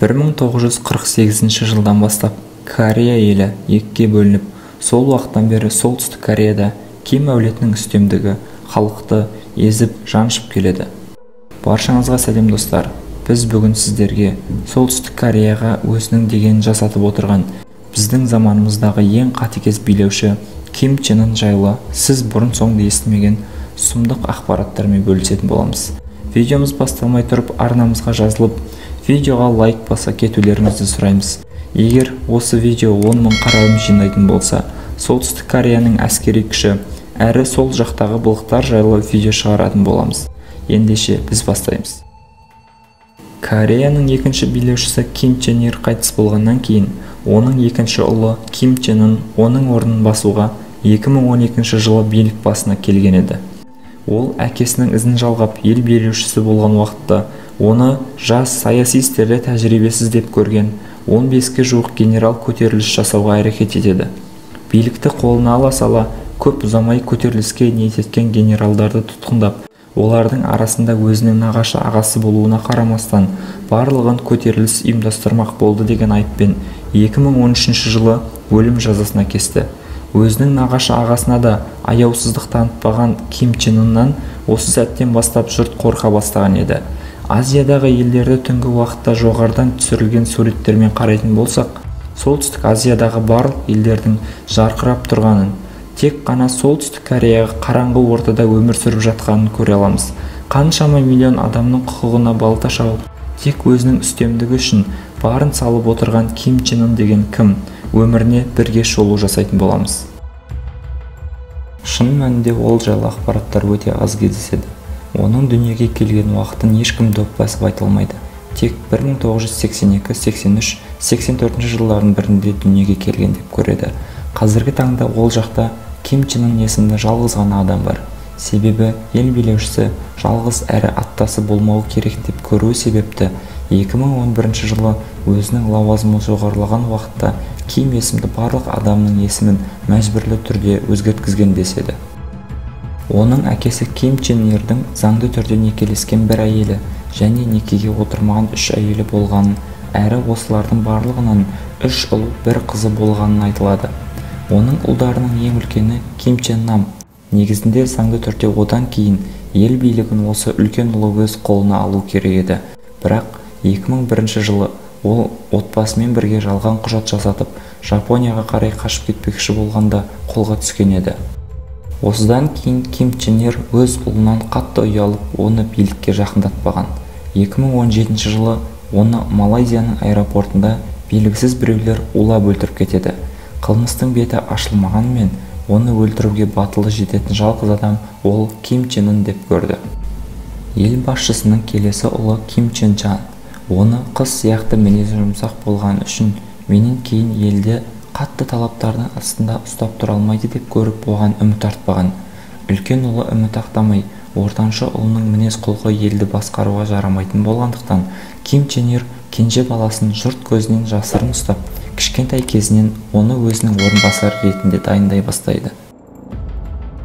1948 жылдан бастап Корея елі екіге бөлініп, сол уақыттан бері солтүстік Кореяда Ким әулетінің үстемдігі халықты езіп жаншып келеді. Баршаңызға сәлем достар. Біз бүгін сіздерге солтүстік Кореяға өзінің дегенін жасатып отырған біздің заманымыздағы ең қатыгез билеуші Ким Чен Ын жайлы сіз бұрын-соңды естімеген сұмдық ақпараттармен бөлісетін боламыз. Видеомыз басталмай тұрып арнамызға жазылып, видеоға лайк баса кетулеріңізді сұраймыз. Егер осы видео 10 000 қаралым жинайтын болса, солтүстік Кореяның әскери күші әрі сол жақтағы былықтар жайлы видео шығаратын боламыз. Ендеше біз бастаймыз. Кореяның екінші билеушісі Ким Чен Ир қайтыс болғаннан кейін, оның екінші ұлы Ким Чен Ын оның орнын басуға 2012 жылы билік басына келген еді. Ол әкесінің ізін жалғап ел билеушісі болған уақытта, оны жас саяси істерде тәжірибесіз деп көрген 15-ке жуық генерал көтеріліс жасауға әрекет етеді. Билікті қолына ала сала, көп ұзамай көтеріліске ниет еткен генералдарды тұтқындап, олардың арасында өзінің нағашы ағасы болуына қарамастан, барлығын көтеріліс ұйымдастырмақ болды деген айыппен 2013 жылы өлім жазасына кесті. Өзінің нағашы ағасына да аяусыздық танытпаған Ким Чен Ыннан осы сәттен бастап жұрт қорқа бастаған еді. Азиядағы елдерді түнгі уақытта жоғарыдан түсірілген суреттермен қарайтын болсақ, солтүстік Азиядағы барлық елдердің жарқырап тұрғанын, тек қана солтүстік Кореяға қараңғы ортада өмір сүріп жатқанын көре аламыз. Қаншама миллион адамның құқығына балта шауып, тек өзінің үстемдігі үшін барын салып отырған Ким Чен Ын деген кім? Өміріне бірге шолу жасайтын боламыз. Шын мәнінде ол жайлы ақпараттар өте аз кездеседі. Оның дүниеге келген уақытын ешкім дөп басып айта алмайды. Тек 1982, 83, 84 жылдардың бірінде дүниеге келген деп көреді. Қазіргі таңда ол жақта Ким Чен Ын есімді жалғыз ғана адам бар. Себебі ел билеушісі жалғыз әрі аттасы болмауы керек деп көруі себепті 2011 жылы өзінің лауазымы жоғарылаған уақытта Ким есімді барлық адамның есімін мәжбүрлі түрде өзгерткізген деседі. Оның әкесі Ким Чен Ирдің заңды түрде некелескен бір әйелі және некеге отырмаған 3 әйелі болғанын, әрі осылардың барлығынан 3 ұл, 1 қызы болғанын айтылады. Оның ұлдарының ең үлкені Ким Чен Нам. Негізінде заңды түрде одан кейін ел билігін осы үлкен ұлы өз қолына алу керек еді. Бірақ 2001 жылы ол отбасымен бірге жалған құжат жасатып, Жапонияға қарай қашып кетпекші болғанда қолға түскен еді. Осыдан кейін Ким Чен Ир өз ұлынан қатты ұялып, оны билікке жақындатпаған. 2017 жылы оны Малайзияның аэропортында белгісіз біреулер улап өлтіріп кетеді. Қылмыстың беті ашылмағанымен, оны өлтіруге батылы жететін жалғыз адам ол Ким Чен Ын деп көрді. Ел басшысының келесі ұлы Ким Чен Чан. Оны қыз сияқты мінезі жұмсақ болған үшін менен кейін елде қатты талаптардың астында ұстап тұра алмайды деп көріп оған үміт артпаған. Үлкен ұлы үміт ақтамай, ортаншы ұлының мінез құлқы елді басқаруға жарамайтын болғандықтан, Ким Чен Ир кенже баласын жұрт көзінен жасырын ұстап, кішкентай кезінен оны өзінің орынбасары ретінде дайындай бастайды.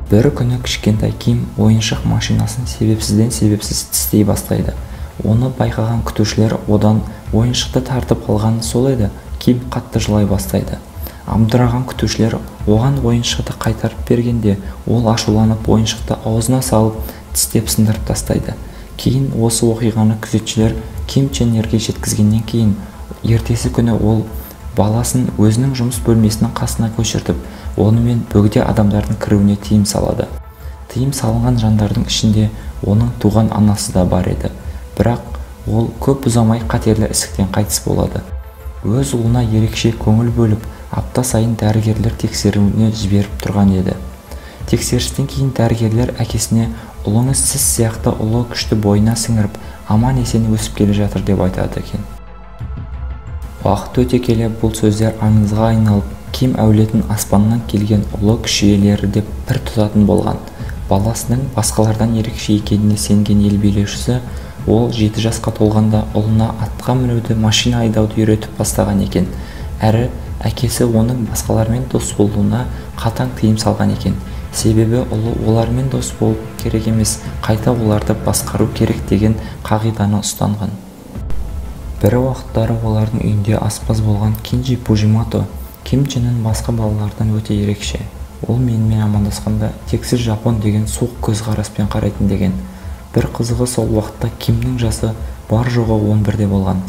Бір күні кішкентай Ким ойыншық машинасын себепсіз тістей бастайды. Оны байқаған күтушілер одан ойыншықты тартып алғаны сол еді. Ким қатты жылай бастайды. Абдыраған күтушілер оған ойыншықты қайтарып бергенде, ол ашуланып ойыншықты аузына салып, тістеп сындырып тастайды. Кейін осы оқиғаны күзетшілер Ким Чен Ирге жеткізгеннен кейін, ертесі күні ол баласын өзінің жұмыс бөлмесінің қасына көшіртіп, онымен бөгде адамдардың кіруіне тыйым салады. Тыйым салынған жандардың ішінде оның туған анасы да бар еді. Бірақ ол көп ұзамай қатерлі ісіктен қайтыс болады. Өз ұлына ерекше көңіл бөліп, апта сайын дәрігерлер тексеруіне жіберіп тұрған еді. Тексерістен кейін дәрігерлер әкесіне ұлыңыз сіз сияқты ұлы күшті бойына сіңіріп, аман есен өсіп келе жатыр деп айтады екен. Уақыт өте келе бұл сөздер аңызға айналып, Ким әулетін аспаннан келген ұлы күш иелері деп бір тұтатын болған. Баласының басқалардан ерекше екеніне сенген ел билеушісі, ол 7 жасқа толғанда ұлына атқа мінуді, машина айдауды үйретіп бастаған екен. Әрі әкесі оның басқалармен дос болуына қатаң тыйым салған екен. Себебі ұлы олармен дос болып керек емес, қайта оларды басқару керек деген қағиданы ұстанған. Бір уақыттары олардың үйінде аспаз болған Кинджи Фужимото Ким Чен Ын басқа балалардан өте ерекше. Ол менімен амандасқанда тексіз жапон деген суық көзқараспен қарайтын деген. Бір қызығы сол уақытта Кимнің жасы бар жоғы 11-де болған.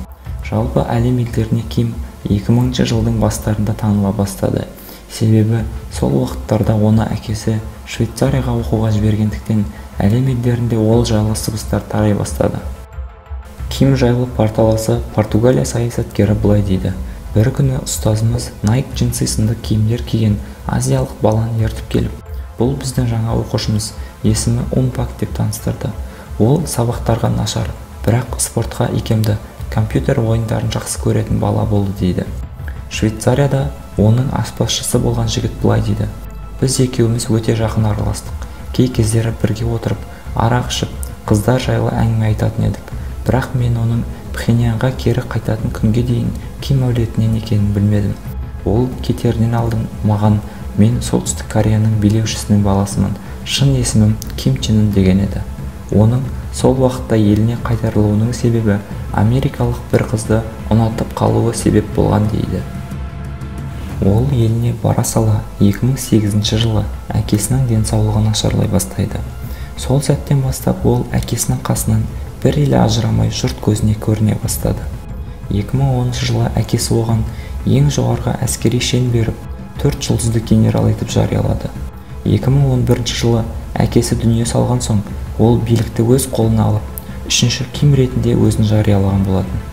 Жалпы әлем елдеріне Ким 2000 жылдың бастарында таныла бастады. Себебі сол уақыттарда оны әкесі Швейцарияға оқуға жібергендіктен әлем елдерінде ол жайлы сыбыстар тарай бастады. Ким жайлы порталасы Португалия саясаткері былай дейді: бір күні ұстазымыз Nike джинсы сынды киімдер киген азиялық баланы ертіп келіп, бұл біздің жаңа оқушымыз, есімі Унпак деп таныстырды. Ол сабақтарға нашар, бірақ спортқа икемді, компьютер ойындарын жақсы көретін бала болды дейді. Швейцарияда оның аспазшысы болған жігіт былай дейді: біз екеуміз өте жақын араластық. Кей кездері бірге отырып, арақ ішіп, қыздар жайлы әңгіме айтатын едік. Бірақ мен оның Пхеньянға кері қайтатын күнге дейін Ким әулетінен екенін білмедім. Ол кетерінен алдын маған: мен Солтүстік Кореяның билеушісінің баласымын, шын есімім Ким Чен Ын деген еді. Оның сол уақытта еліне қайтарылуының себебі америкалық бір қызды ұнатып қалуы себеп болған дейді. Ол еліне бара сала 2008 жылы әкесінің денсаулығы нашарлай бастайды. Сол сәттен бастап ол әкесінің қасынан бір елі ажырамай жұрт көзіне көріне бастады. 2010 жылы әкесі оған ең жоғарғы әскери шен беріп, 4 жұлдызды генерал етіп жариялады. 2011 жылы әкесі дүние салған соң, ол билікті өз қолына алып, 3-ші Ким ретінде өзін жариялаған болатын.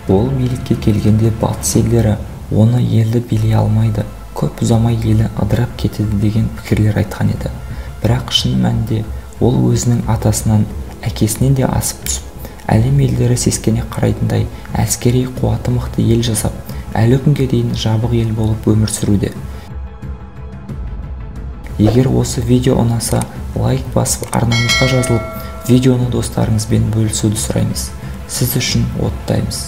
Ол билікке келгенде батыс елдері оны елді билей алмайды, көп ұзамай елі ыдырап кетеді деген пікірлер айтқан еді. Бірақ шын мәнінде ол өзінің атасынан, әкесінен де асып түсіп, әлем елдері сескене қарайтындай әскери қуаты мықты ел жасап, әлі күнге дейін жабық ел болып өмір сүруде. Егер осы видео ұнаса, лайк басып, арнамызға жазылып, видеоны достарыңызбен бөлісуді сұраймыз. Сіз үшін оттаймыз.